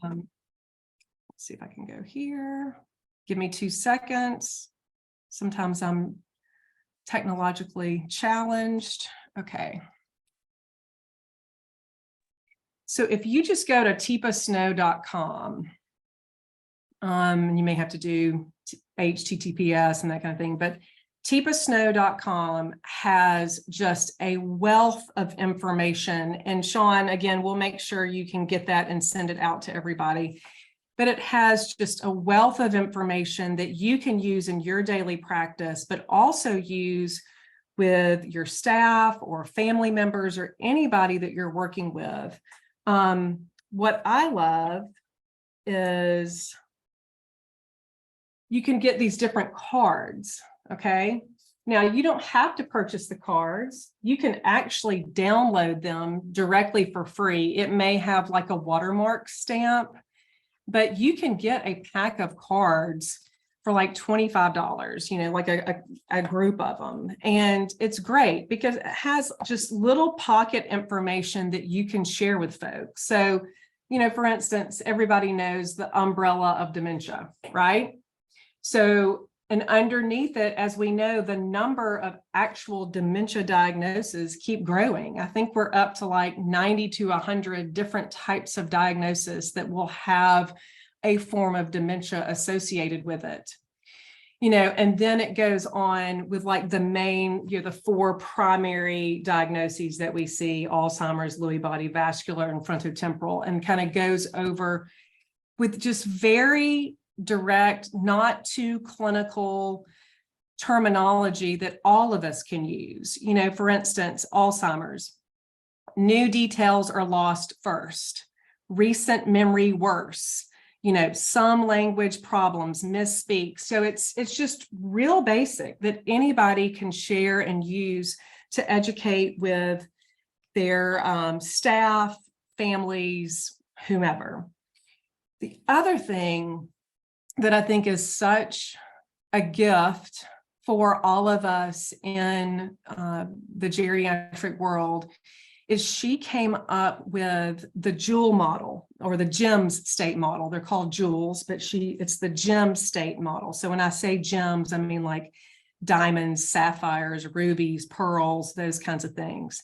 Let's see if I can go here. Give me 2 seconds. Sometimes I'm technologically challenged. Okay. So if you just go to teepasnow.com, you may have to do HTTPS and that kind of thing, but teepasnow.com has just a wealth of information. And Sean, again, we'll make sure you can get that and send it out to everybody. But it has just a wealth of information that you can use in your daily practice, but also use with your staff or family members or anybody that you're working with. What I love is you can get these different cards, okay? Now, you don't have to purchase the cards. You can actually download them directly for free. It may have like a watermark stamp, but you can get a pack of cards for like $25, you know, like a group of them. And it's great because it has just little pocket information that you can share with folks. So, you know, for instance, everybody knows the umbrella of dementia, right? So, and underneath it, as we know, the number of actual dementia diagnoses keep growing. I think we're up to like 90 to 100 different types of diagnosis that will have a form of dementia associated with it. You know, and then it goes on with like the main, you know, the 4 primary diagnoses that we see: Alzheimer's, Lewy body, vascular, and frontotemporal, and kind of goes over with just very direct, not too clinical terminology that all of us can use. You know, for instance, Alzheimer's, new details are lost first, recent memory worse, you know, some language problems, misspeak. So it's just real basic that anybody can share and use to educate with their staff, families, whomever. The other thing that I think is such a gift for all of us in the geriatric world is she came up with the jewel model, or the gems state model. They're called jewels, but it's the gem state model. So when I say gems, I mean like diamonds, sapphires, rubies, pearls, those kinds of things.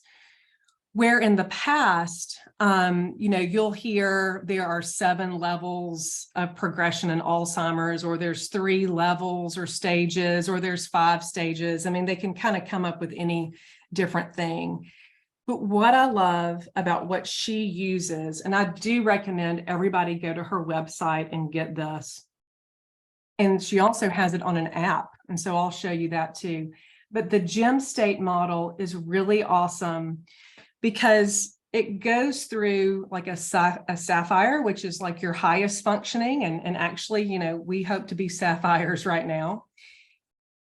Where in the past, you know, you'll hear there are 7 levels of progression in Alzheimer's, or there's 3 levels or stages, or there's 5 stages. I mean, they can kind of come up with any different thing. But what I love about what she uses, and I do recommend everybody go to her website and get this. And she also has it on an app. And so I'll show you that too. But the gem state model is really awesome because it goes through like a sapphire, which is like your highest functioning. And actually, you know, we hope to be sapphires right now.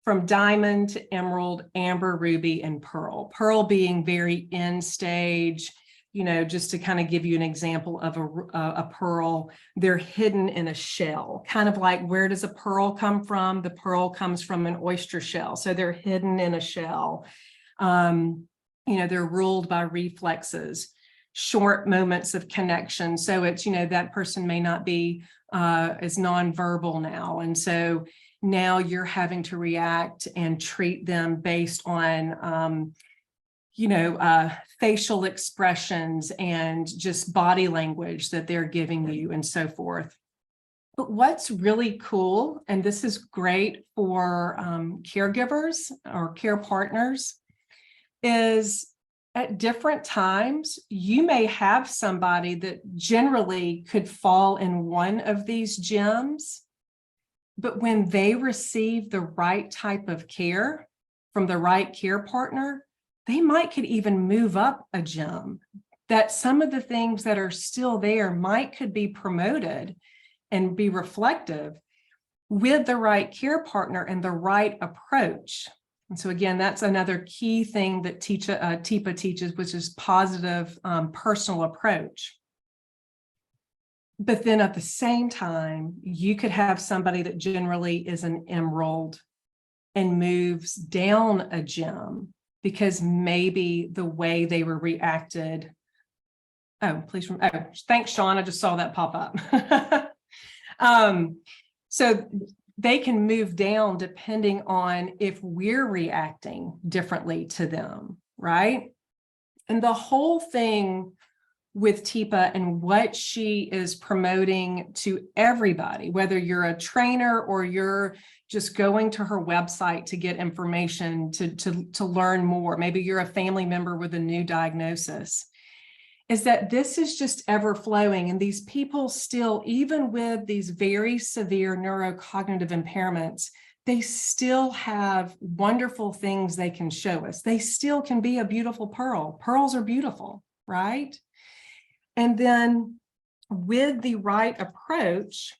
From diamond to emerald, amber, ruby, and pearl. Pearl being very end stage, you know, just to kind of give you an example of a pearl, they're hidden in a shell, kind of like, where does a pearl come from? The pearl comes from an oyster shell. So they're hidden in a shell. You know, they're ruled by reflexes, short moments of connection. So it's, you know, that person may not be as nonverbal now. And so now you're having to react and treat them based on, you know, facial expressions and just body language that they're giving you and so forth. But what's really cool, and this is great for caregivers or care partners, is at different times, you may have somebody that generally could fall in one of these gems. But when they receive the right type of care from the right care partner, they could even move up a gem. That some of the things that are still there could be promoted and be reflective with the right care partner and the right approach. And so again, that's another key thing that Teepa teaches, which is positive personal approach. But then at the same time, you could have somebody that generally is an emerald and moves down a gem because maybe the way they were reacted Oh, please. Oh, thanks, Sean. I just saw that pop up. So they can move down depending on if we're reacting differently to them, right? And the whole thing with Teepa and what she is promoting to everybody, whether you're a trainer or you're just going to her website to get information, to learn more, maybe you're a family member with a new diagnosis, is that this is just ever flowing. And these people still, even with these very severe neurocognitive impairments, they still have wonderful things they can show us. They still can be a beautiful pearl. Pearls are beautiful, right? And then with the right approach,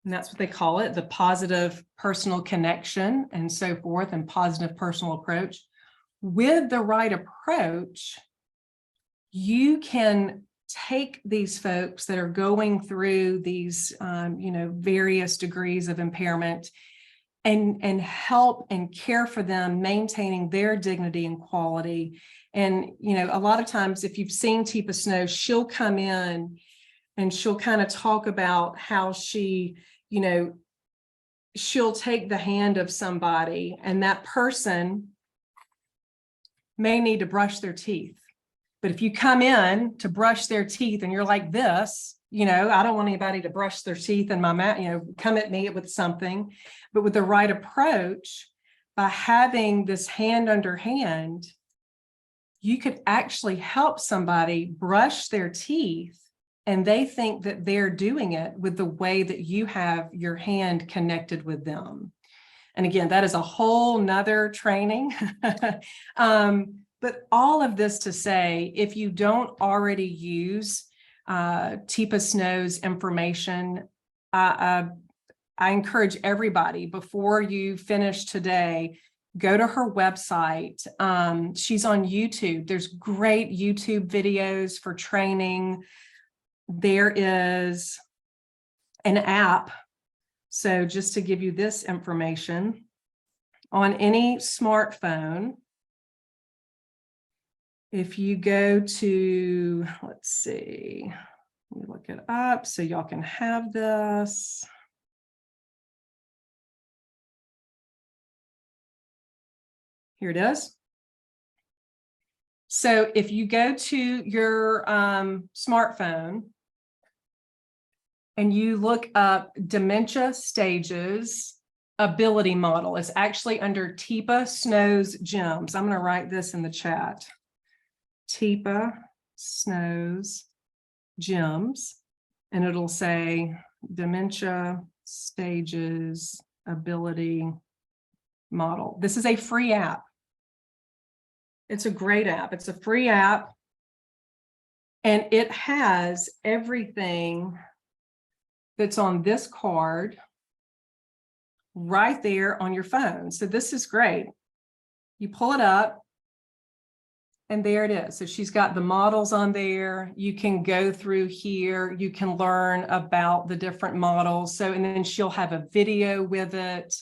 and that's what they call it, the positive personal connection and so forth, and positive personal approach. With the right approach, you can take these folks that are going through these, various degrees of impairment and help and care for them, maintaining their dignity and quality. And, a lot of times, if you've seen Teepa Snow, she'll come in and she'll kind of talk about how she, she'll take the hand of somebody and that person may need to brush their teeth. But if you come in to brush their teeth and you're like this, I don't want anybody to brush their teeth in my mouth, come at me with something. But with the right approach, by having this hand under hand, you could actually help somebody brush their teeth and they think that they're doing it with the way that you have your hand connected with them. And again, that is a whole nother training. But all of this to say, if you don't already use Teepa Snow's information, I encourage everybody, before you finish today, go to her website. She's on YouTube. There's great YouTube videos for training. There is an app. So just to give you this information, on any smartphone, if you go to, let's see, let me look it up so y'all can have this. Here it is. So if you go to your smartphone and you look up dementia stages ability model, it's actually under Teepa Snow's gems. I'm going to write this in the chat. Teepa Snow's gems, and it'll say dementia stages ability model. This is a free app. It's a great app. It's a free app, and it has everything that's on this card right there on your phone. So this is great. You pull it up, and there it is. So she's got the models on there. You can go through here. You can learn about the different models. So, and then she'll have a video with it,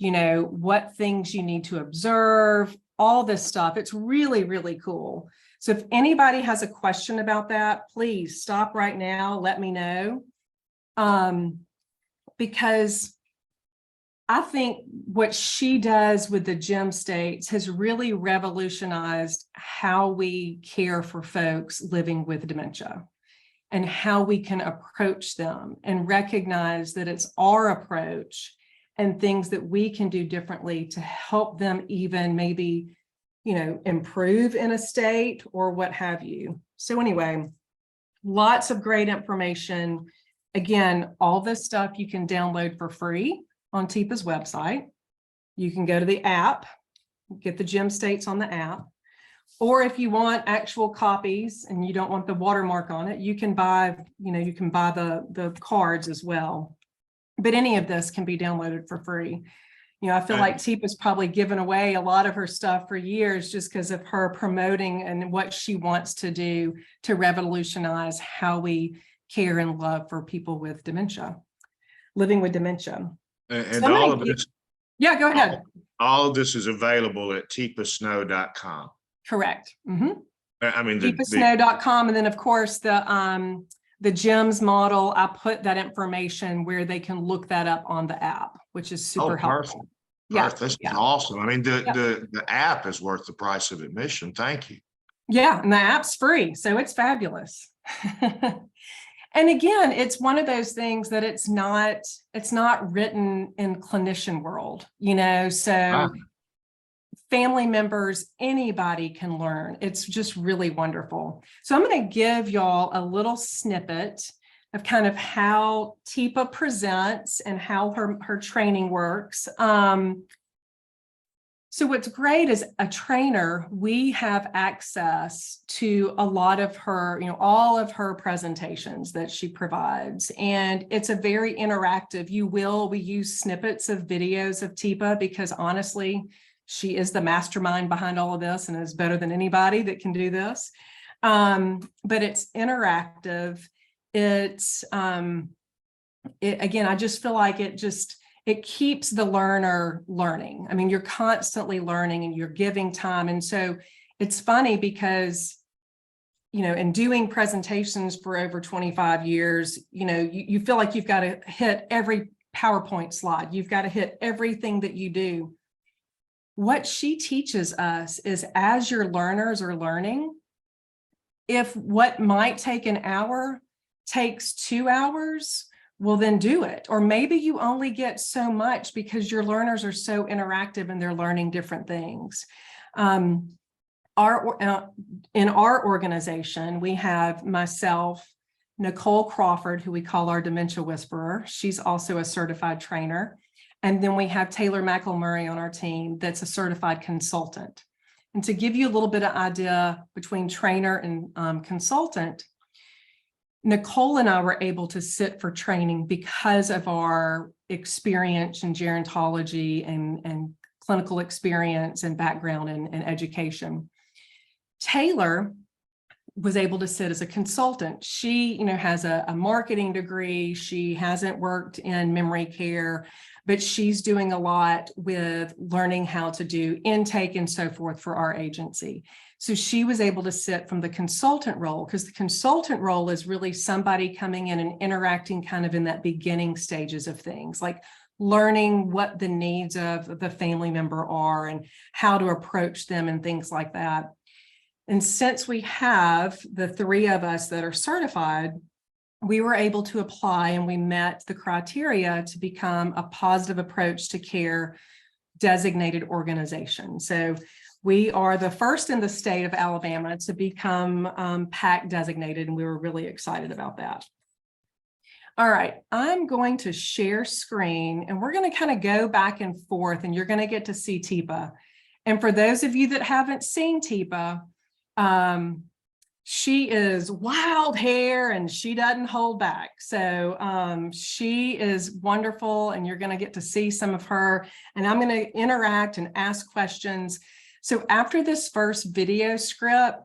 what things you need to observe, all this stuff. It's really, really cool. So if anybody has a question about that, please stop right now. Let me know. Because I think what she does with the gem states has really revolutionized how we care for folks living with dementia and how we can approach them and recognize that it's our approach and things that we can do differently to help them even maybe, improve in a state or what have you. So anyway, lots of great information. Again, all this stuff you can download for free on Teepa's website. You can go to the app, get the gem states on the app, or if you want actual copies and you don't want the watermark on it, you can buy, the cards as well. But any of this can be downloaded for free. I feel like Teepa's probably given away a lot of her stuff for years just because of her promoting and what she wants to do to revolutionize how we care and love for people with dementia, living with dementia. And so all of this, yeah, go ahead. All of this is available at teepasnow.com. Correct. Mm-hmm. I mean, teepasnow.com, and then of course the GEMS model, I put that information where they can look that up on the app, which is super helpful. Yeah, this is awesome. I mean, the app is worth the price of admission. Thank you. Yeah, and the app's free, so it's fabulous. And again, it's one of those things that it's not written in clinician world, you know, so family members, anybody can learn. It's just really wonderful. So I'm going to give y'all a little snippet of kind of how Teepa presents and how her training works. So what's great is a trainer, we have access to a lot of her, you know, all of her presentations that she provides. And it's a very interactive, we use snippets of videos of Teepa because honestly, she is the mastermind behind all of this and is better than anybody that can do this. But it's interactive. It's, again, I just feel like it keeps the learner learning. I mean, you're constantly learning and you're giving time. And so it's funny because, you know, in doing presentations for over 25 years, you know, you feel like you've got to hit every PowerPoint slide. You've got to hit everything that you do. What she teaches us is as your learners are learning, if what might take an hour takes 2 hours, well, then do it. Or maybe you only get so much because your learners are so interactive and they're learning different things. In our organization, we have myself, Nicole Crawford, who we call our dementia whisperer. She's also a certified trainer. And then we have Taylor McElmurray on our team that's a certified consultant. And to give you a little bit of idea between trainer and consultant, Nicole and I were able to sit for training because of our experience in gerontology and clinical experience and background in education. Taylor was able to sit as a consultant. She, you know, has a marketing degree. She hasn't worked in memory care, but she's doing a lot with learning how to do intake and so forth for our agency. So she was able to sit from the consultant role because the consultant role is really somebody coming in and interacting kind of in that beginning stages of things, like learning what the needs of the family member are and how to approach them and things like that. And since we have the 3 of us that are certified, we were able to apply and we met the criteria to become a positive approach to care designated organization. So we are the first in the state of Alabama to become PAC designated, and we were really excited about that. All right, I'm going to share screen and we're going to kind of go back and forth and you're going to get to see Teepa. And for those of you that haven't seen Teepa, she is wild hair and she doesn't hold back. So she is wonderful and you're going to get to see some of her and I'm going to interact and ask questions. So after this first video script,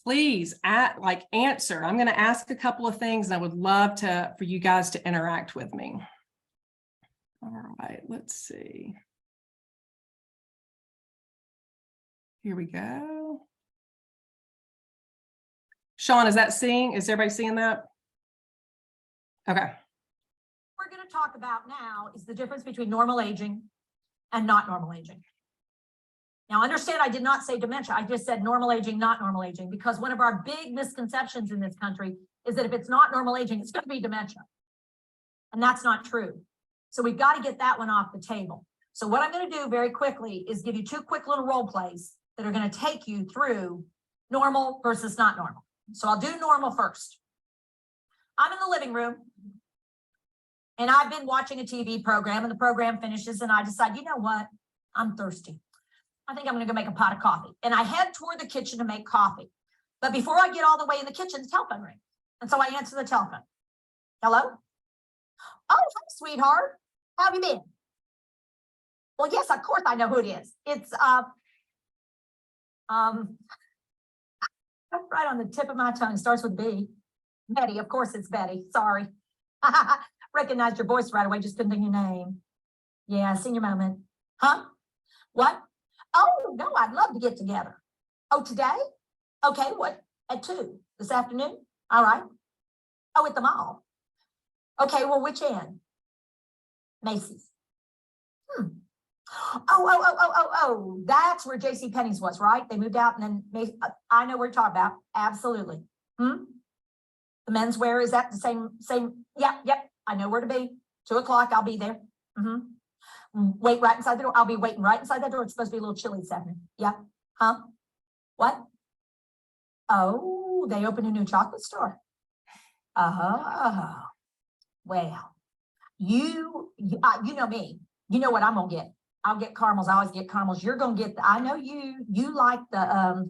please answer. I'm going to ask a couple of things and I would love for you guys to interact with me. All right, let's see. Here we go. Sean, is everybody seeing that? Okay. What we're going to talk about now is the difference between normal aging and not normal aging. Now, understand, I did not say dementia. I just said normal aging, not normal aging, because one of our big misconceptions in this country is that if it's not normal aging, it's going to be dementia. And that's not true. So we've got to get that one off the table. So what I'm going to do very quickly is give you 2 quick little role plays that are going to take you through normal versus not normal. So I'll do normal first. I'm in the living room and I've been watching a TV program and the program finishes and I decide, you know what? I'm thirsty. I think I'm going to go make a pot of coffee. And I head toward the kitchen to make coffee. But before I get all the way in the kitchen, the telephone rings. And so I answer the telephone. Hello? Oh, hi, sweetheart. How have you been? Well, yes, of course I know who it is. It's right on the tip of my tongue. Starts with B. Betty, of course it's Betty. Sorry. Recognized your voice right away, just couldn't think your name. Yeah, senior moment. Huh? What? Oh, no, I'd love to get together. Oh, today? Okay, what, at 2 this afternoon? All right. Oh, at the mall. Okay, well, which end? Macy's. Oh, that's where J.C. Penney's was, right? They moved out and then I know what you're talking about. Absolutely. The menswear, is that the same? Yep. I know where to be. 2 o'clock, I'll be there. Wait right inside the door. I'll be waiting right inside that door. It's supposed to be a little chilly this afternoon. Yeah. Huh? What? Oh, they opened a new chocolate store. Oh, well, you know me. You know what I'm gonna get. I'll get caramels. I always get caramels. You're gonna get I know you like the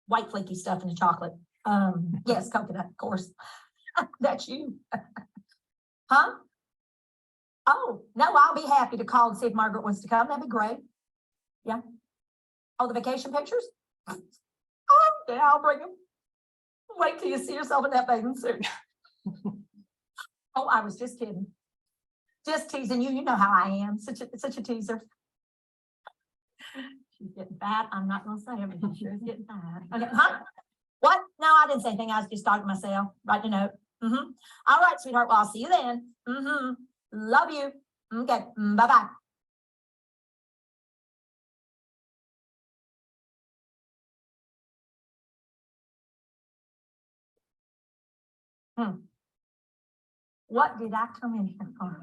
white flaky stuff in the chocolate. Yes, coconut, of course. That's you. Huh? Oh, no, I'll be happy to call and see if Margaret wants to come. That'd be great. Yeah. Oh, the vacation pictures? Oh, yeah, I'll bring them. Wait till you see yourself in that bathing suit. Oh, I was just kidding. Just teasing you. You know how I am. Such a teaser. She's getting fat. I'm not going to say it, but she sure is getting fat. Okay, huh? What? No, I didn't say anything. I was just talking to myself. Writing a note. All right, sweetheart. Well, I'll see you then. Love you. Okay. Bye-bye. What did I come in here for?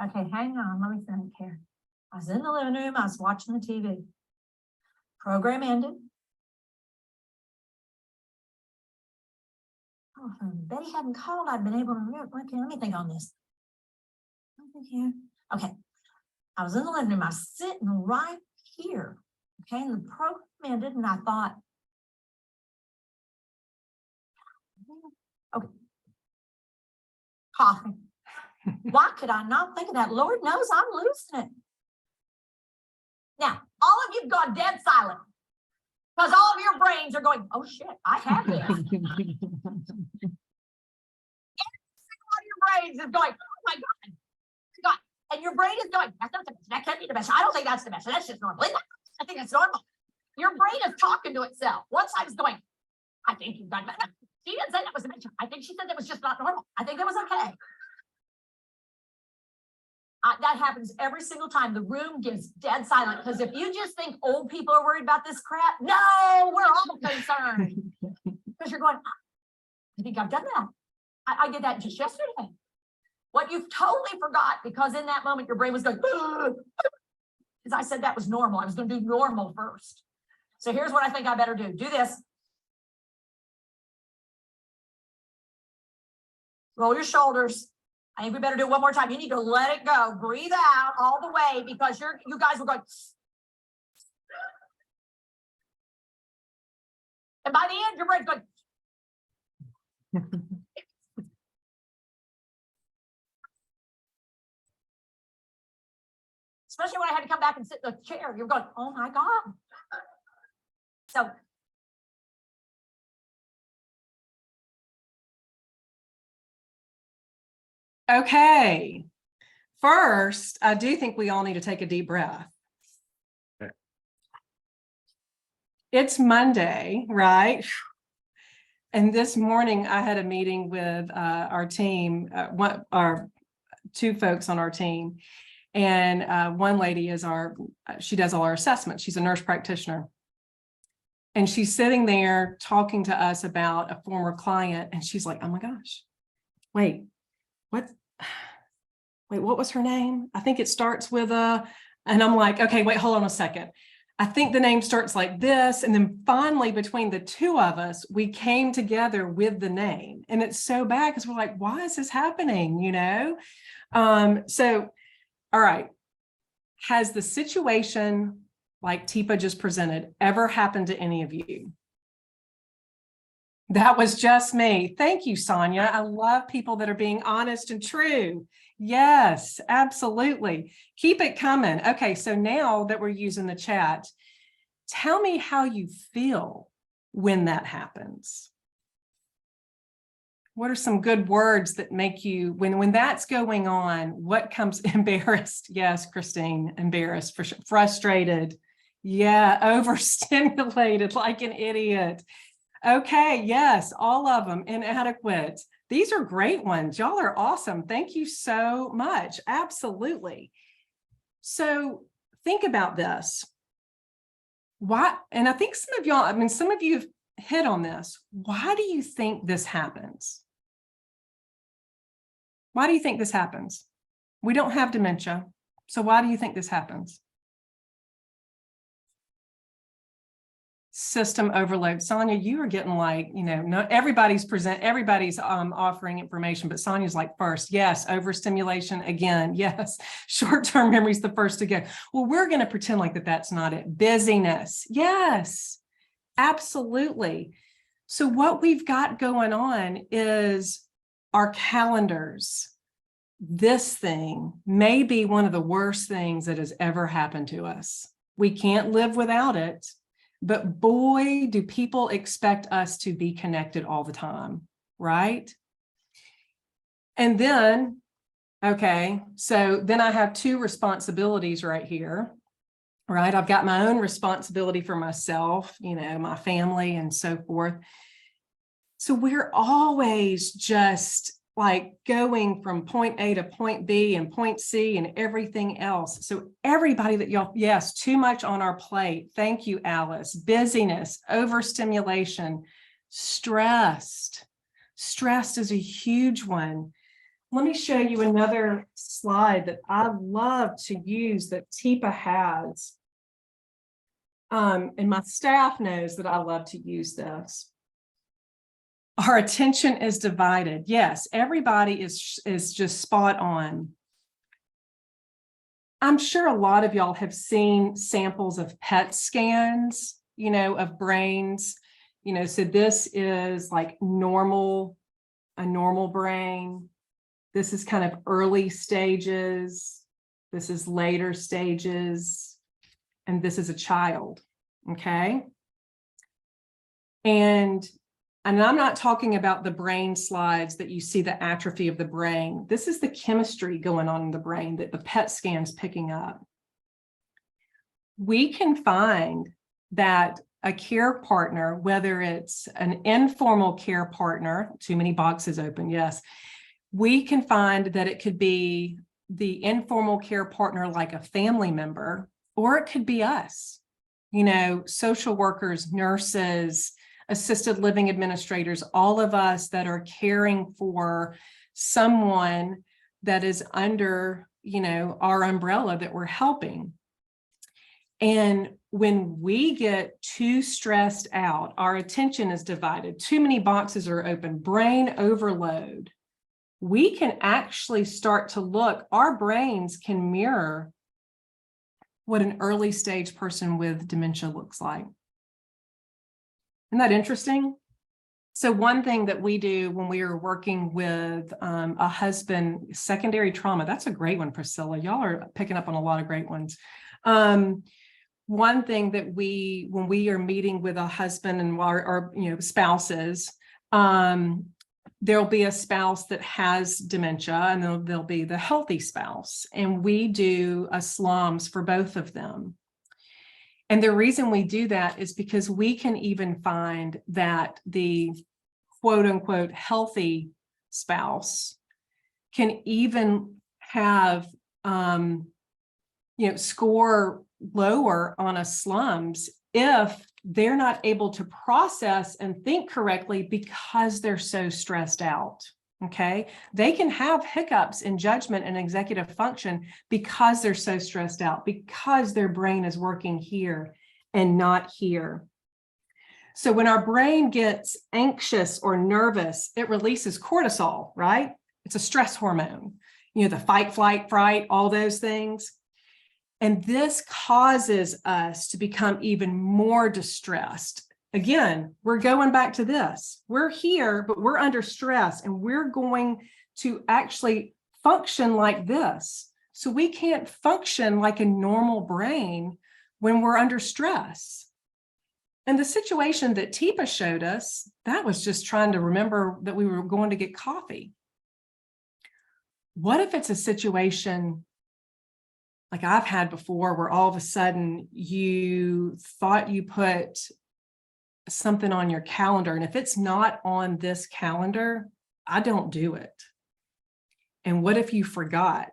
Okay, hang on. Let me think here. I was in the living room. I was watching the TV. Program ended. Oh, if Betty hadn't called, I'd been able to remember. Okay, let me think on this. Here. Okay. I was in the living room. I was sitting right here. Okay, and the program ended, and I thought, okay. Coffee. Why could I not think of that? Lord knows I'm losing it. Now, all of you've gone dead silent because all of your brains are going, oh shit, I have this. Every single one of your brains is going, oh my God. And your brain is going, that's not the best. That can't be the best. I don't think that's the best. That's just normal. I think that's normal. Your brain is talking to itself. One side is going, I think you've done better. She didn't say that was dementia. I think she said that was just not normal. I think it was okay. That happens every single time. The room gets dead silent because if you just think old people are worried about this crap, no, we're all concerned. Because you're going, I think I've done that. I did that just yesterday. What you've totally forgot, because in that moment your brain was going, because I said that was normal. I was going to do normal first. So here's what I think I better do. Do this. Roll your shoulders. I think we better do it one more time. You need to let it go. Breathe out all the way because you guys were going. And by the end, your brain's going. Especially when I had to come back and sit in the chair. You're going, oh my God. So. Okay. First, I do think we all need to take a deep breath. Okay. It's Monday, right? And this morning I had a meeting with our team, our 2 folks on our team. And one lady is she does all our assessments. She's a nurse practitioner. And she's sitting there talking to us about a former client. And she's like, oh my gosh, wait, what was her name? I think it starts with and I'm like, okay, wait, hold on a second. I think the name starts like this. And then finally, between the 2 of us, we came together with the name. And it's so bad because we're like, why is this happening? You know? So, all right. Has the situation like Teepa just presented ever happened to any of you? That was just me. Thank you, Sonia. I love people that are being honest and true. Yes, absolutely. Keep it coming. Okay, so now that we're using the chat, tell me how you feel when that happens. What are some good words that make you, when that's going on, what comes? Embarrassed? Yes, Christine, embarrassed, frustrated. Yeah, overstimulated like an idiot. Okay, yes, all of them inadequate. These are great ones. Y'all are awesome. Thank you so much. Absolutely. So think about this. Why? And I think some of y'all, I mean, some of you have hit on this. Why do you think this happens? Why do you think this happens? We don't have dementia. So why do you think this happens? System overload. Sonia, you are getting like, not everybody's offering information, but Sonia's like first. Yes, overstimulation again. Yes, short-term memory is the first to go. Well, we're going to pretend like that's not it. Busyness. Yes, absolutely. So what we've got going on is our calendars. This thing may be one of the worst things that has ever happened to us. We can't live without it. But boy, do people expect us to be connected all the time, right? And then, okay, so then I have two responsibilities right here, right? I've got my own responsibility for myself, my family and so forth. So we're always just like going from point A to point B and point C and everything else. So everybody that y'all, yes, too much on our plate. Thank you, Alice. Busyness, overstimulation, stressed. Stressed is a huge one. Let me show you another slide that I love to use that Teepa has. And my staff knows that I love to use this. Our attention is divided. Yes, everybody is just spot on. I'm sure a lot of y'all have seen samples of PET scans, of brains, so this is like a normal brain. This is kind of early stages. This is later stages. And this is a child, okay? And I'm not talking about the brain slides that you see the atrophy of the brain. This is the chemistry going on in the brain that the PET scan's picking up. We can find that a care partner, whether it's an informal care partner, too many boxes open, yes. We can find that it could be the informal care partner like a family member, or it could be us, social workers, nurses, assisted living administrators, all of us that are caring for someone that is under, our umbrella that we're helping. And when we get too stressed out, our attention is divided, too many boxes are open, brain overload, we can actually start to look, our brains can mirror what an early stage person with dementia looks like. Isn't that interesting? So one thing that we do when we are working with a husband, secondary trauma, that's a great one, Priscilla. Y'all are picking up on a lot of great ones. One thing that when we are meeting with a husband and our spouses, there'll be a spouse that has dementia and there'll be the healthy spouse. And we do a SLOMS for both of them. And the reason we do that is because we can even find that the quote unquote healthy spouse can even have, score lower on a SLOMS if they're not able to process and think correctly because they're so stressed out. Okay, they can have hiccups in judgment and executive function because they're so stressed out, because their brain is working here and not here. So when our brain gets anxious or nervous, it releases cortisol, right? It's a stress hormone, the fight, flight, fright, all those things. And this causes us to become even more distressed. Again, we're going back to this. We're here, but we're under stress and we're going to actually function like this. So we can't function like a normal brain when we're under stress. And the situation that Teepa showed us, that was just trying to remember that we were going to get coffee. What if it's a situation like I've had before, where all of a sudden you thought you put something on your calendar, and if it's not on this calendar, I don't do it. And what if you forgot?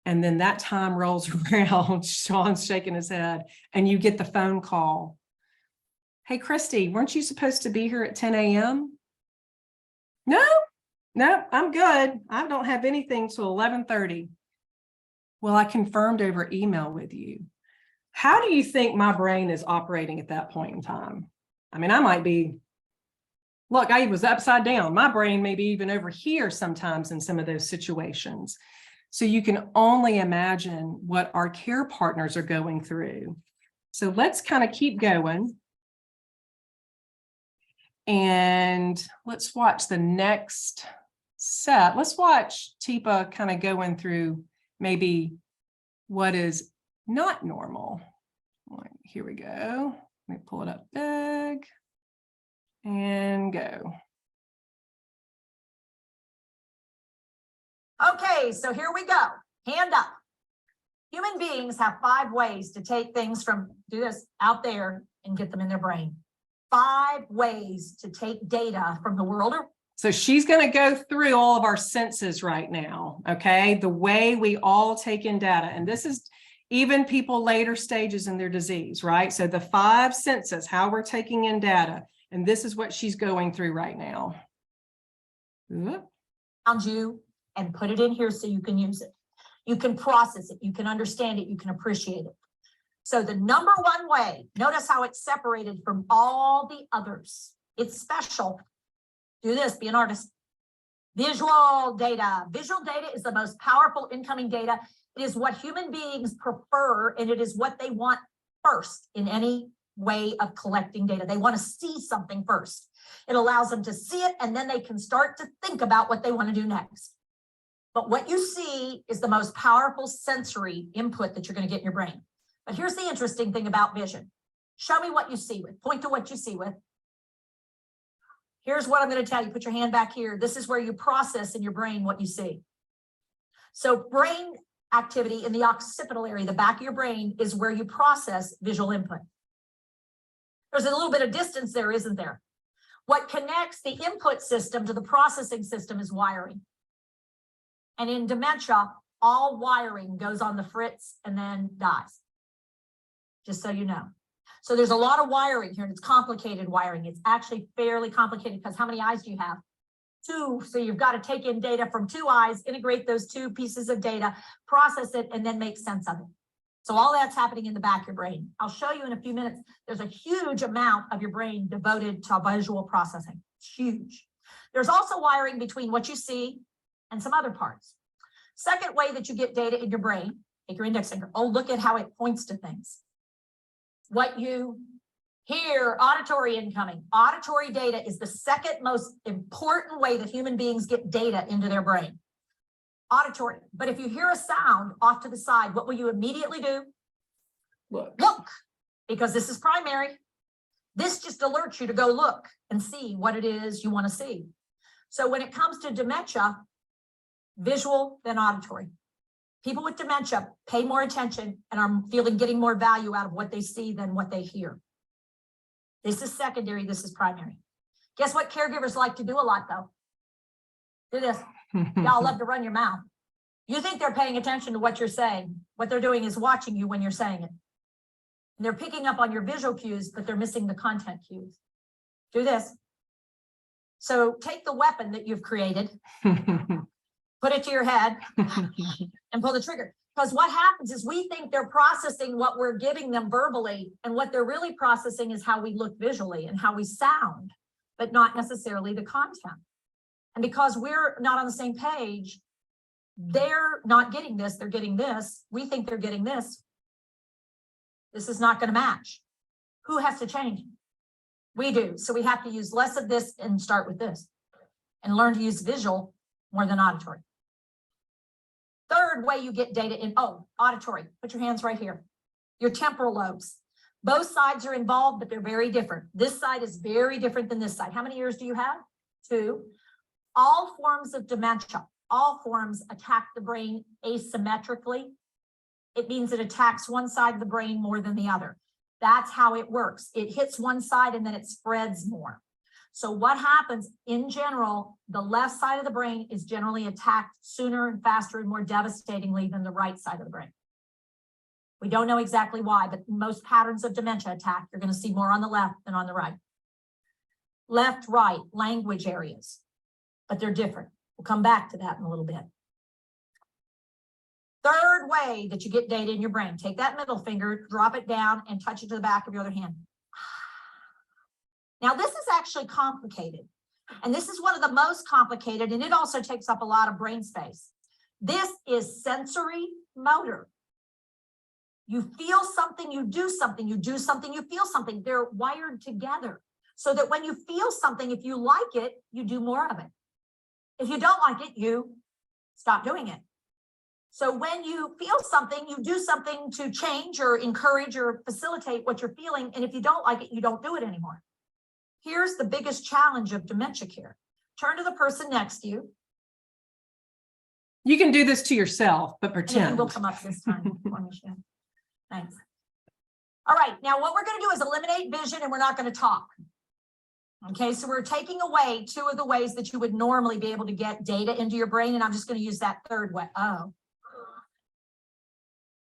And then that time rolls around, Sean's shaking his head, and you get the phone call. Hey, Christy, weren't you supposed to be here at 10 a.m.? No, I'm good. I don't have anything till 11:30. Well, I confirmed over email with you. How do you think my brain is operating at that point in time? I mean, I might be, look, I was upside down. My brain may be even over here sometimes in some of those situations. So you can only imagine what our care partners are going through. So let's kind of keep going. And let's watch the next set. Let's watch Teepa kind of going through maybe what is not normal. Here we go. Let me pull it up big and go. Okay, so here we go. Hand up. Human beings have 5 ways to take things from, do this, out there and get them in their brain. 5 ways to take data from the world. So she's going to go through all of our senses right now, okay? The way we all take in data. And this is even people later stages in their disease, right? So the 5 senses, how we're taking in data. And this is what she's going through right now. Found you and put it in here so you can use it. You can process it. You can understand it. You can appreciate it. So the number 1 way, notice how it's separated from all the others. It's special. Do this, be an artist. Visual data. Visual data is the most powerful incoming data. It is what human beings prefer, and it is what they want first in any way of collecting data. They want to see something first. It allows them to see it, and then they can start to think about what they want to do next. But what you see is the most powerful sensory input that you're going to get in your brain. But here's the interesting thing about vision. Show me what you see with. Point to what you see with. Here's what I'm going to tell you. Put your hand back here. This is where you process in your brain what you see. So brain activity in the occipital area, the back of your brain, is where you process visual input. There's a little bit of distance there, isn't there? What connects the input system to the processing system is wiring. And in dementia, all wiring goes on the fritz and then dies. Just so you know. So there's a lot of wiring here, and it's complicated wiring. It's actually fairly complicated because how many eyes do you have? 2. So you've got to take in data from 2 eyes, integrate those 2 pieces of data, process it, and then make sense of it. So all that's happening in the back of your brain. I'll show you in a few minutes. There's a huge amount of your brain devoted to visual processing. It's huge. There's also wiring between what you see and some other parts. Second way that you get data in your brain, take your index finger. Oh, look at how it points to things. What you hear, auditory incoming. Auditory data is the second most important way that human beings get data into their brain. Auditory. But if you hear a sound off to the side, what will you immediately do? Look, because this is primary. This just alerts you to go look and see what it is you want to see. So when it comes to dementia, visual then auditory. People with dementia pay more attention and are getting more value out of what they see than what they hear. This is secondary, this is primary. Guess what caregivers like to do a lot though? Do this. Y'all love to run your mouth. You think they're paying attention to what you're saying. What they're doing is watching you when you're saying it. And they're picking up on your visual cues, but they're missing the content cues. Do this. So take the weapon that you've created, put it to your head, and pull the trigger. Because what happens is we think they're processing what we're giving them verbally, and what they're really processing is how we look visually and how we sound, but not necessarily the content. And because we're not on the same page, they're not getting this, they're getting this. We think they're getting this. This is not going to match. Who has to change? We do. So we have to use less of this and start with this and learn to use visual more than auditory. Third way you get data in, auditory. Put your hands right here. Your temporal lobes. Both sides are involved, but they're very different. This side is very different than this side. How many ears do you have? 2. All forms of dementia, all forms attack the brain asymmetrically. it means it attacks one side of the brain more than the other. That's how it works. It hits one side and then it spreads more. So what happens in general, the left side of the brain is generally attacked sooner and faster and more devastatingly than the right side of the brain. We don't know exactly why, but most patterns of dementia attack, you're going to see more on the left than on the right. Left, right, language areas, but they're different. We'll come back to that in a little bit. Third way that you get data in your brain, take that middle finger, drop it down and touch it to the back of your other hand. Now, this is actually complicated, and this is one of the most complicated, and it also takes up a lot of brain space. This is sensory motor. You feel something, you do something, you do something, you feel something. They're wired together so that when you feel something, if you like it, you do more of it. If you don't like it, you stop doing it. So when you feel something, you do something to change or encourage or facilitate what you're feeling. And if you don't like it, you don't do it anymore. Here's the biggest challenge of dementia care. Turn to the person next to you. You can do this to yourself, but pretend. Will come up this time. Thanks. All right, now what we're going to do is eliminate vision and we're not going to talk. Okay, so we're taking away two of the ways that you would normally be able to get data into your brain, and I'm just going to use that third way. Oh.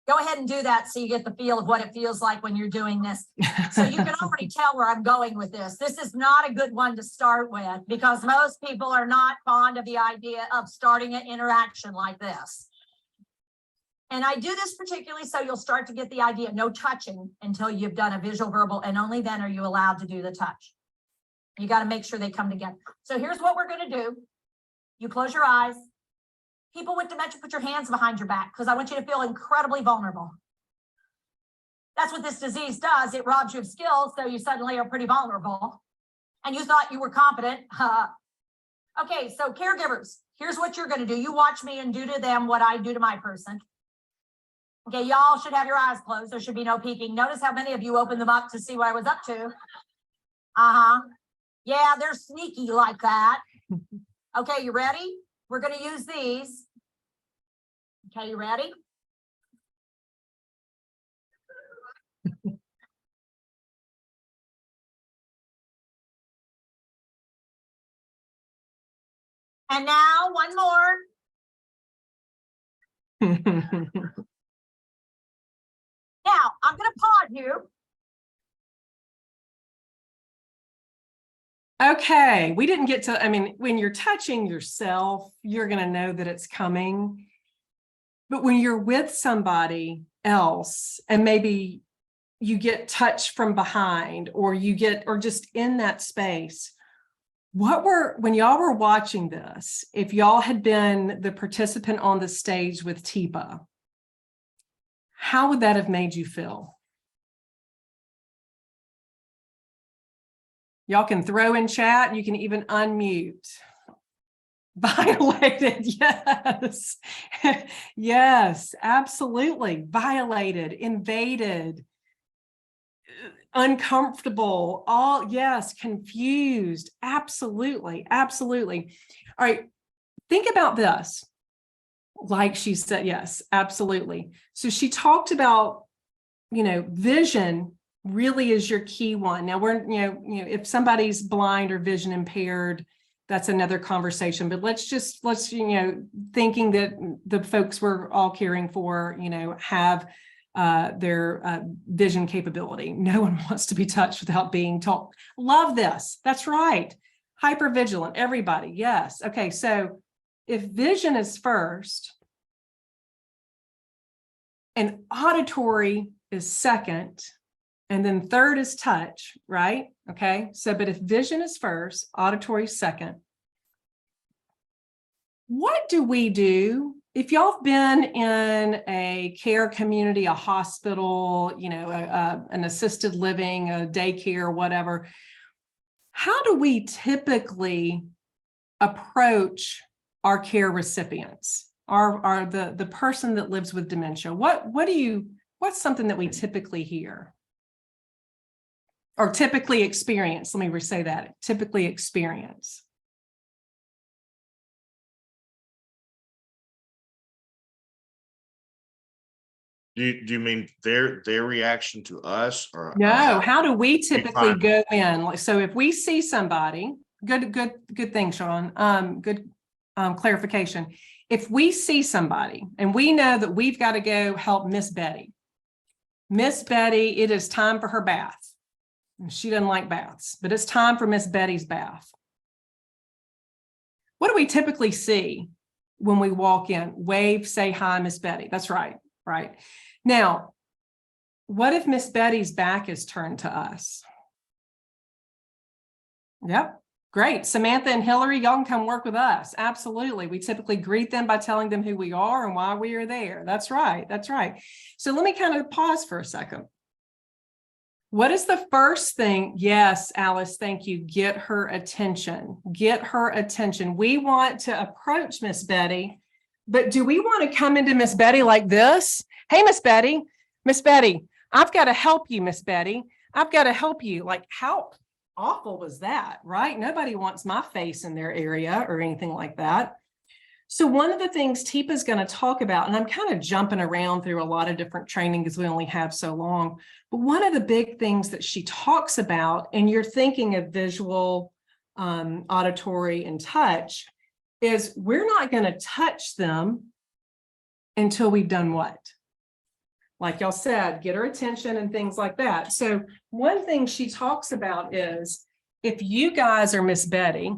Go ahead and do that so you get the feel of what it feels like when you're doing this. So you can already tell where I'm going with this. This is not a good one to start with because most people are not fond of the idea of starting an interaction like this. And I do this particularly so you'll start to get the idea, no touching until you've done a visual verbal, and only then are you allowed to do the touch. You got to make sure they come together. So here's what we're going to do. You close your eyes. People with dementia, put your hands behind your back because I want you to feel incredibly vulnerable. That's what this disease does. It robs you of skills, so you suddenly are pretty vulnerable. And you thought you were competent. Okay, so caregivers, here's what you're going to do. You watch me and do to them what I do to my person. Okay, y'all should have your eyes closed. There should be no peeking. Notice how many of you opened them up to see what I was up to. Yeah, they're sneaky like that. Okay, you ready? We're going to use these. Okay, you ready? And now one more. Now, I'm going to pause you. Okay, we didn't get to, I mean, when you're touching yourself, you're going to know that it's coming. But when you're with somebody else and maybe you get touched from behind or you get, or just in that space, when y'all were watching this, if y'all had been the participant on the stage with Teepa, how would that have made you feel? Y'all can throw in chat. You can even unmute. Violated. Yes. Yes, absolutely. Violated, invaded, uncomfortable, all, yes, confused. Absolutely. Absolutely. All right. Think about this. Like she said, yes, absolutely. So she talked about, vision really is your key one. Now we're, if somebody's blind or vision impaired, that's another conversation, but let's thinking that the folks we're all caring for, have their vision capability. No one wants to be touched without being told. Love this. That's right. Hypervigilant, everybody. Yes. Okay. So if vision is first and auditory is second, and then third is touch, right? Okay, so, but if vision is first, auditory second, what do we do? If y'all have been in a care community, a hospital, an assisted living, a daycare, whatever, how do we typically approach our care recipients, the person that lives with dementia? What's something that we typically hear? Or typically experience, let me re-say that, typically experience. Do you mean their reaction to us or? No, how do we typically find- go in? Like, so if we see somebody, good thing, Sean, good clarification. If we see somebody and we know that we've got to go help Miss Betty, it is time for her bath. She doesn't like baths, but it's time for Miss Betty's bath. What do we typically see when we walk in? Wave, say hi, Miss Betty. That's right, right. Now, what if Miss Betty's back is turned to us? Yep, great. Samantha and Hillary, y'all can come work with us. Absolutely. We typically greet them by telling them who we are and why we are there. That's right, that's right. So let me kind of pause for a second. What is the first thing? Yes, Alice, thank you. Get her attention. Get her attention. We want to approach Miss Betty, but do we want to come into Miss Betty like this? Hey, Miss Betty, I've got to help you, Miss Betty. I've got to help you. Like, how awful was that, right? Nobody wants my face in their area or anything like that. So one of the things Teepa is going to talk about, and I'm kind of jumping around through a lot of different training because we only have so long, but one of the big things that she talks about, and you're thinking of visual, auditory, and touch, is we're not going to touch them until we've done what? Like y'all said, get her attention and things like that. So one thing she talks about is if you guys are Miss Betty,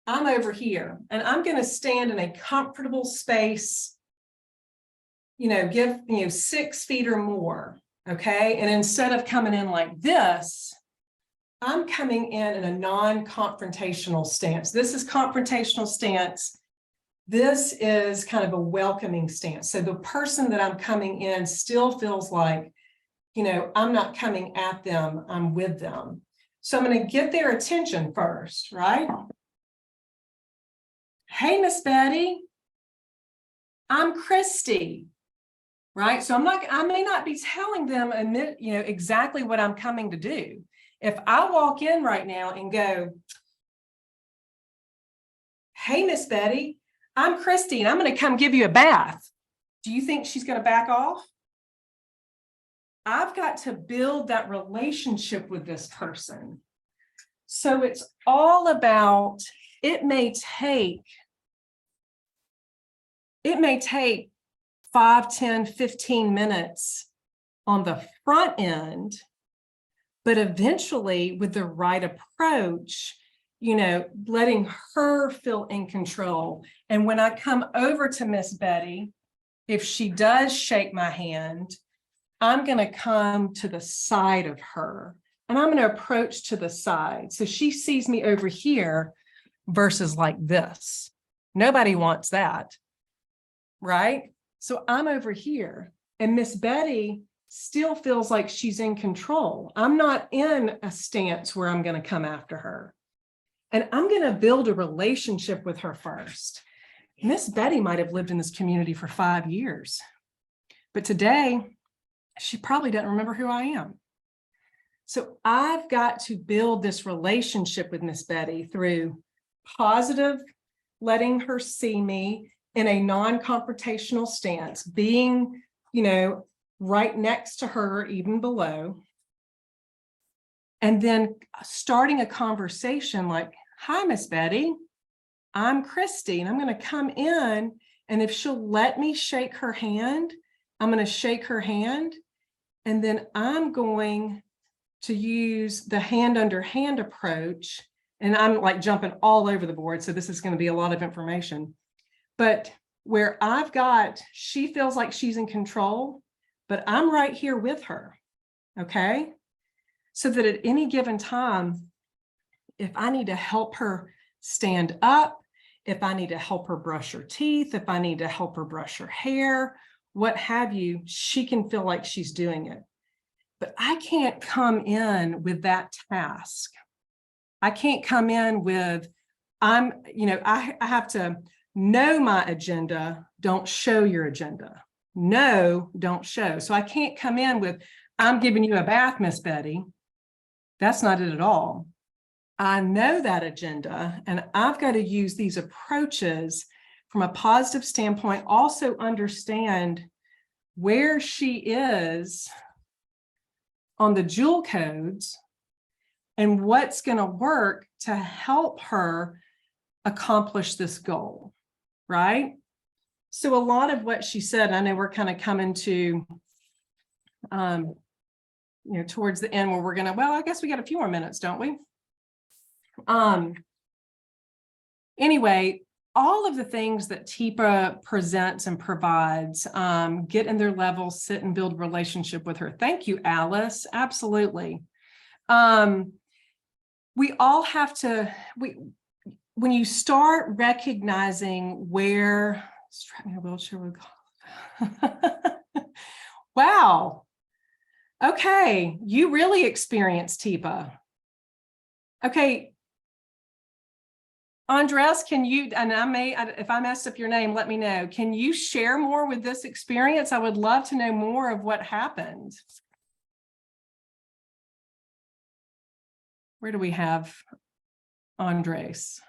I'm over here and I'm going to stand in a comfortable space, give 6 feet or more. Okay. And instead of coming in like this, I'm coming in a non-confrontational stance. This is confrontational stance. This is kind of a welcoming stance. So the person that I'm coming in still feels like, I'm not coming at them, I'm with them. So I'm going to get their attention first, right? Hey, Miss Betty, I'm Christy, right? So I may not be telling them, exactly what I'm coming to do. If I walk in right now and go, hey, Miss Betty, I'm Christy, and I'm going to come give you a bath. Do you think she's going to back off? I've got to build that relationship with this person. So it's all about, it may take 5, 10, 15 minutes on the front end, but eventually with the right approach, letting her feel in control. And when I come over to Miss Betty, if she does shake my hand, I'm going to come to the side of her and I'm going to approach to the side. So she sees me over here versus like this. Nobody wants that, right? So I'm over here and Miss Betty still feels like she's in control. I'm not in a stance where I'm going to come after her. And I'm going to build a relationship with her first. Miss Betty might have lived in this community for 5 years, but today she probably doesn't remember who I am. So I've got to build this relationship with Miss Betty through positive, letting her see me in a non-confrontational stance, being, right next to her, even below. And then starting a conversation like, hi, Miss Betty, I'm Christy, and I'm going to come in. And if she'll let me shake her hand, I'm going to shake her hand. And then I'm going to use the hand under hand approach. And I'm like jumping all over the board. So this is going to be a lot of information. But where she feels like she's in control, but I'm right here with her. Okay. So that at any given time, if I need to help her stand up, if I need to help her brush her teeth, if I need to help her brush her hair, what have you, she can feel like she's doing it. But I can't come in with that task. I can't come in with, I have to know my agenda, don't show your agenda. No, don't show. So I can't come in with, I'm giving you a bath, Miss Betty. That's not it at all. I know that agenda and I've got to use these approaches from a positive standpoint, also understand where she is on the jewel codes and what's going to work to help her accomplish this goal, right? So a lot of what she said, I know we're kind of coming to, towards the end where we're going to, well, I guess we got a few more minutes, don't we? Anyway, all of the things that Teepa presents and provides, get in their level, sit and build relationship with her. Thank you, Alice. Absolutely. We all have to, when you start recognizing where, wheelchair, wow. Okay, you really experienced Teepa. Okay. Andres, can you, and if I messed up your name, let me know. Can you share more with this experience? I would love to know more of what happened. Where do we have Andres?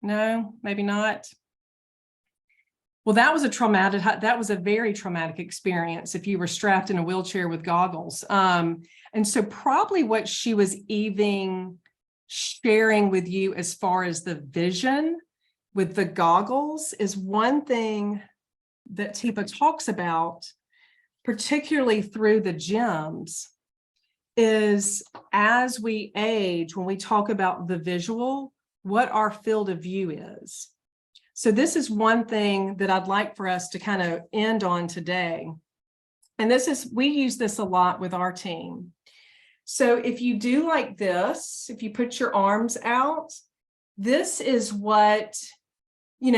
No, maybe not. Well, that was a very traumatic experience if you were strapped in a wheelchair with goggles. And so probably what she was even sharing with you as far as the vision with the goggles is one thing that Teepa talks about, particularly through the gyms, is as we age, when we talk about the visual, what our field of view is. So this is one thing that I'd like for us to kind of end on today. And we use this a lot with our team. So if you do like this, if you put your arms out, this is what,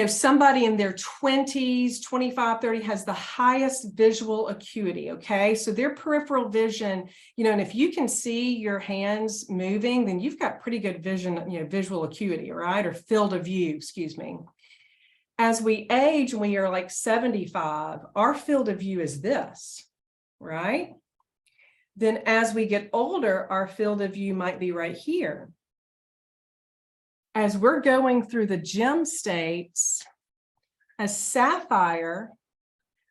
somebody in their 20s, 25, 30 has the highest visual acuity, okay? So their peripheral vision, and if you can see your hands moving, then you've got pretty good vision, visual acuity, right? Or field of view, excuse me. As we age, when we are like 75, our field of view is this, right? Then as we get older, our field of view might be right here. As we're going through the gem states, a sapphire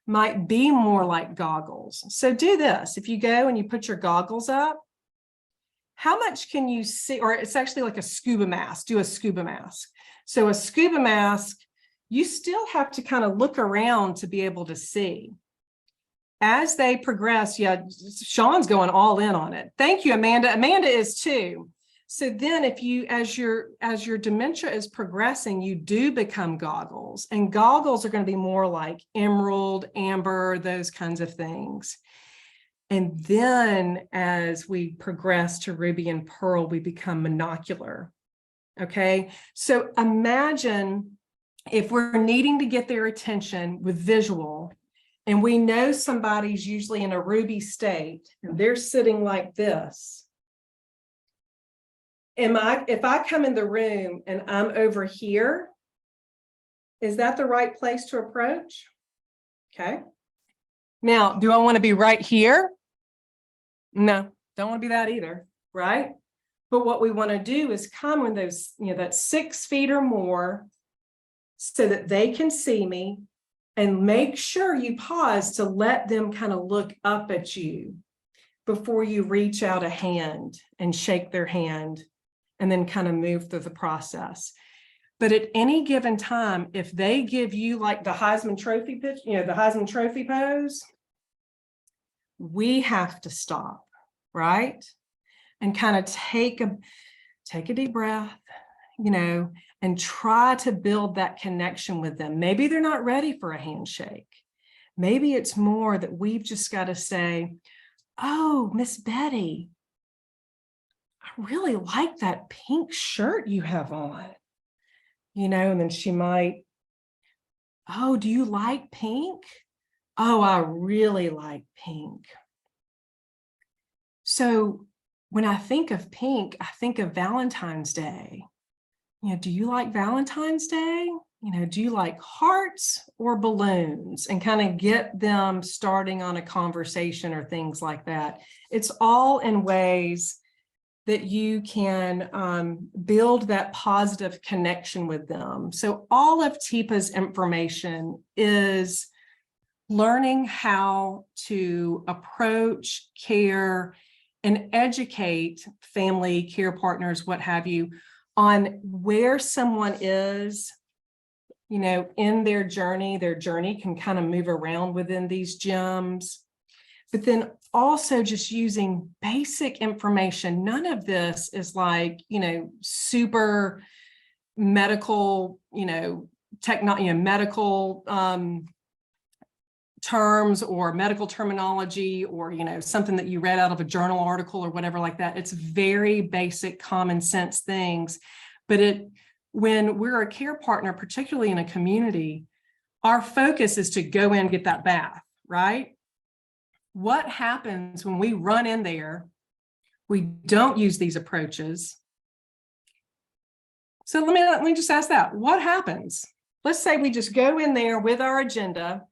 might be more like goggles. So do this. If you go and you put your goggles up, how much can you see? Or it's actually like a scuba mask. Do a scuba mask. So a scuba mask, you still have to kind of look around to be able to see. As they progress, yeah, Sean's going all in on it. Thank you, Amanda. Amanda is too. So then as your dementia is progressing, you do become goggles, and goggles are going to be more like emerald, amber, those kinds of things. And then as we progress to ruby and pearl, we become monocular. Okay. So imagine if we're needing to get their attention with visual, and we know somebody's usually in a ruby state and they're sitting like this. If I come in the room and I'm over here, is that the right place to approach? Okay. Now, do I want to be right here? No, don't want to be that either, right? But what we want to do is come in those, that's 6 feet or more so that they can see me. And make sure you pause to let them kind of look up at you before you reach out a hand and shake their hand and then kind of move through the process. But at any given time, if they give you like the Heisman Trophy pitch, the Heisman Trophy pose, we have to stop, right? And kind of take a deep breath, and try to build that connection with them. Maybe they're not ready for a handshake. Maybe it's more that we've just got to say, oh, Miss Betty, I really like that pink shirt you have on, and then she might, oh, do you like pink? Oh, I really like pink. So when I think of pink, I think of Valentine's Day. Do you like Valentine's Day? Do you like hearts or balloons? And kind of get them starting on a conversation or things like that. It's all in ways that you can build that positive connection with them. So all of Teepa's information is learning how to approach, care, and educate family, care partners, what have you, on where someone is, you know, in their journey. Their journey can kind of move around within these gems, but then also just using basic information. None of this is like, you know, super medical, you know, medical terms or medical terminology, or, you know, something that you read out of a journal article or whatever like that. It's very basic, common sense things. But when we're a care partner, particularly in a community, our focus is to go in, get that bath, right? What happens when we run in there, we don't use these approaches? So let me just ask that. What happens? Let's say we just go in there with our agenda.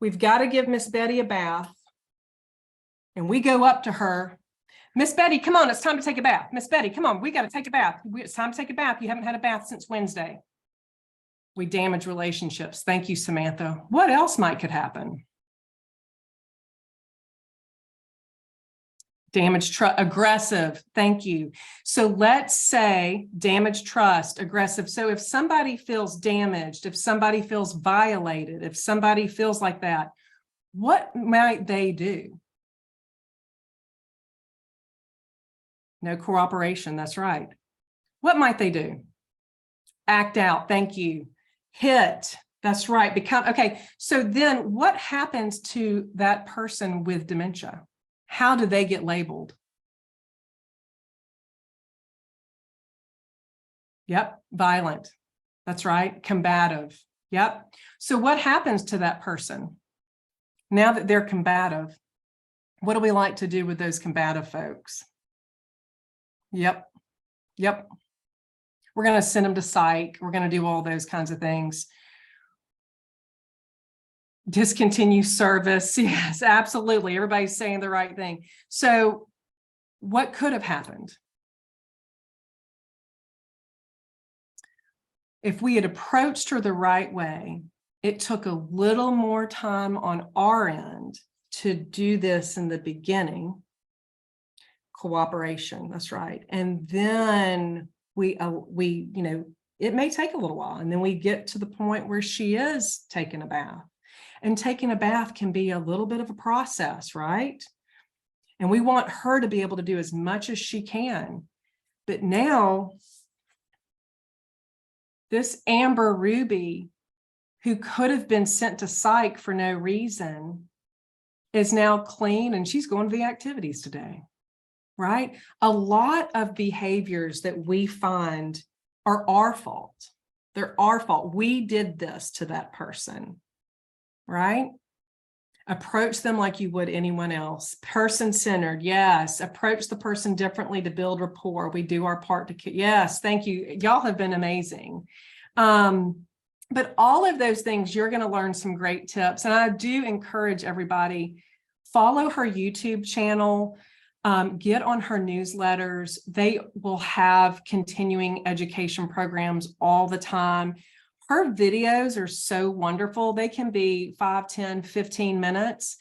We've got to give Miss Betty a bath. And we go up to her. Miss Betty, come on, it's time to take a bath. Miss Betty, come on, we got to take a bath. It's time to take a bath. You haven't had a bath since Wednesday. We damage relationships. Thank you, Samantha. What else could happen? Damage trust, aggressive. Thank you. So let's say damage trust, aggressive. So if somebody feels damaged, if somebody feels violated, if somebody feels like that, what might they do? No cooperation. That's right. What might they do? Act out. Thank you. Hit. That's right. Become. Okay. So then what happens to that person with dementia? How do they get labeled? Yep. Violent. That's right. Combative. Yep. So what happens to that person? Now that they're combative, what do we like to do with those combative folks? Yep. Yep. We're going to send them to psych. We're going to do all those kinds of things. Discontinue service. Yes, absolutely. Everybody's saying the right thing. So what could have happened? If we had approached her the right way, it took a little more time on our end to do this in the beginning. Cooperation, that's right. And then we, you know, it may take a little while, and then we get to the point where she is taking a bath. And taking a bath can be a little bit of a process, right? And we want her to be able to do as much as she can. But now, this Amber Ruby, who could have been sent to psych for no reason, is now clean and she's going to the activities today, right? A lot of behaviors that we find are our fault. They're our fault. We did this to that person. Right? Approach them like you would anyone else. Person-centered, yes. Approach the person differently to build rapport. We do our part to, yes, thank you. Y'all have been amazing. But all of those things, you're going to learn some great tips. And I do encourage everybody, follow her YouTube channel, get on her newsletters. They will have continuing education programs all the time. Her videos are so wonderful. They can be 5, 10, 15 minutes,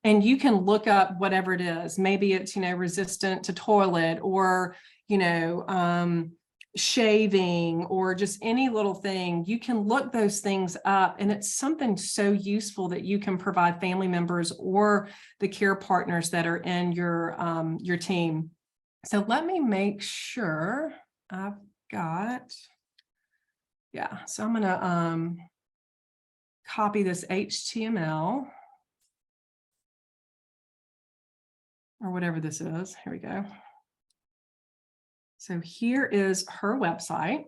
and you can look up whatever it is. Maybe it's, you know, resistant to toilet, or, you know, shaving, or just any little thing. You can look those things up, and it's something so useful that you can provide family members or the care partners that are in your team. So let me make sure I've got. Yeah, so I'm going to copy this HTML or whatever this is. Here we go. So here is her website.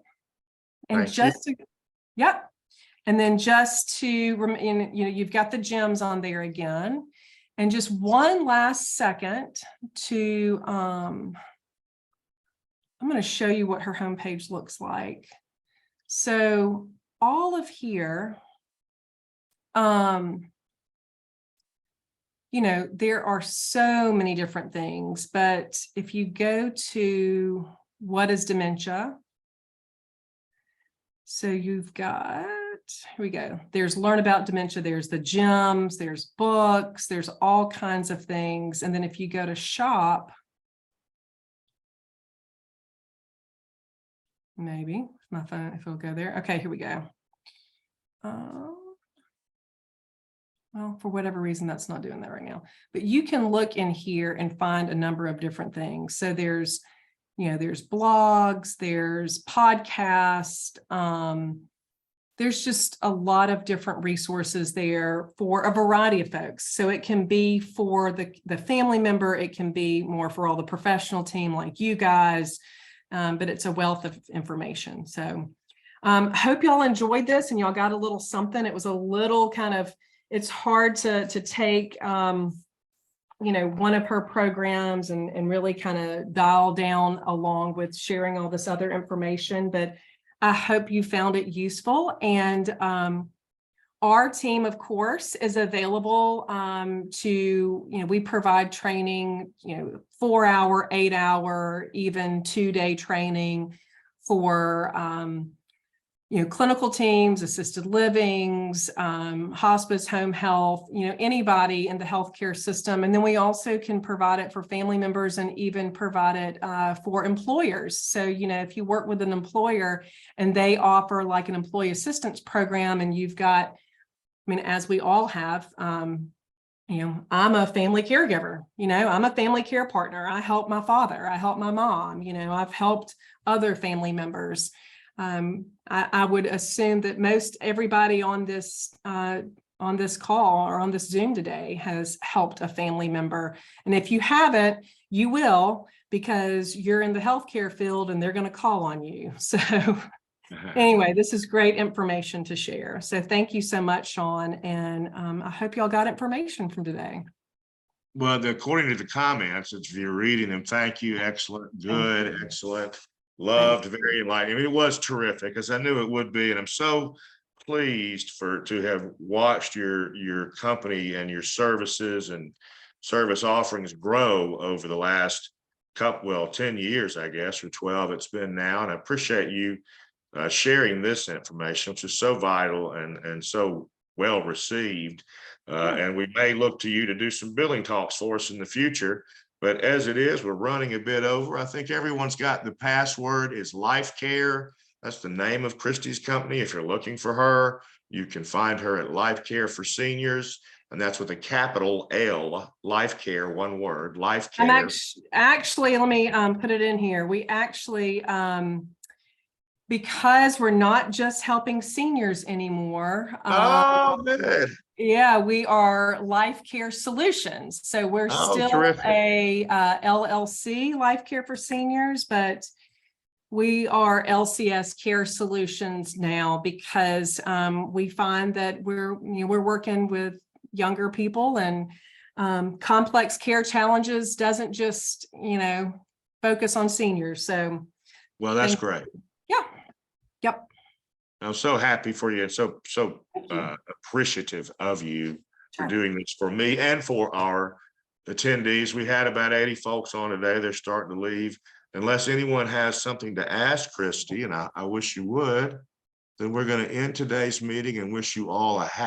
And just to, yep. And then just to, you know, you've got the gems on there again. And just one last second to, I'm going to show you what her homepage looks like. So all of here, you know, there are so many different things, but if you go to what is dementia? So you've got, here we go. There's learn about dementia. There's the gyms, there's books, there's all kinds of things. And then if you go to shop, maybe my phone, if it'll go there. Okay, here we go. Well, for whatever reason, that's not doing that right now. But you can look in here and find a number of different things. So there's, you know, there's blogs, there's podcasts, there's just a lot of different resources there for a variety of folks. So it can be for the family member, it can be more for all the professional team like you guys, but it's a wealth of information. So hope y'all enjoyed this and y'all got a little something. It was a little kind of, it's hard to take, you know, one of her programs and really kind of dial down along with sharing all this other information, but I hope you found it useful. And our team, of course, is available to, you know, we provide training, you know, 4-hour, 8-hour, even 2-day training for, you know, clinical teams, assisted livings, hospice, home health, you know, anybody in the healthcare system. And then we also can provide it for family members and even provide it for employers. So, you know, if you work with an employer and they offer like an employee assistance program and you've got, I mean, as we all have, you know, I'm a family caregiver, you know, I'm a family care partner. I help my father, I help my mom, you know, I've helped other family members. I would assume that most everybody on this call or on this Zoom today has helped a family member. And if you haven't, you will, because you're in the healthcare field and they're going to call on you. So anyway, this is great information to share. So thank you so much, Sean. And I hope y'all got information from today. Well, according to the comments, if you're reading them, thank you. Excellent. Good. Excellent. Loved, very enlightening. I mean, it was terrific, as I knew it would be. And I'm so pleased to have watched your company and your services and service offerings grow over the last 10 years, I guess, or 12 it's been now. And I appreciate you sharing this information, which is so vital and so well received. And we may look to you to do some billing talks for us in the future. But as it is, we're running a bit over. I think everyone's got the password is Life Care. That's the name of Christy's company. If you're looking for her, you can find her at Life Care for Seniors. And that's with a capital L, Life Care, one word, Life Care. I'm actually, let me put it in here. We actually, because we're not just helping seniors anymore. Oh, good. Yeah, we are Life Care Solutions. So we're still terrific. a LLC, Life Care for Seniors, but we are LCS Care Solutions now because we find that we're working with younger people and complex care challenges doesn't just, you know, focus on seniors. So, well, that's great. Yeah. Yep. I'm so happy for you and so appreciative of you for doing this for me and for our attendees. We had about 80 folks on today. They're starting to leave. Unless anyone has something to ask Christy, and I wish you would, then we're going to end today's meeting and wish you all a happy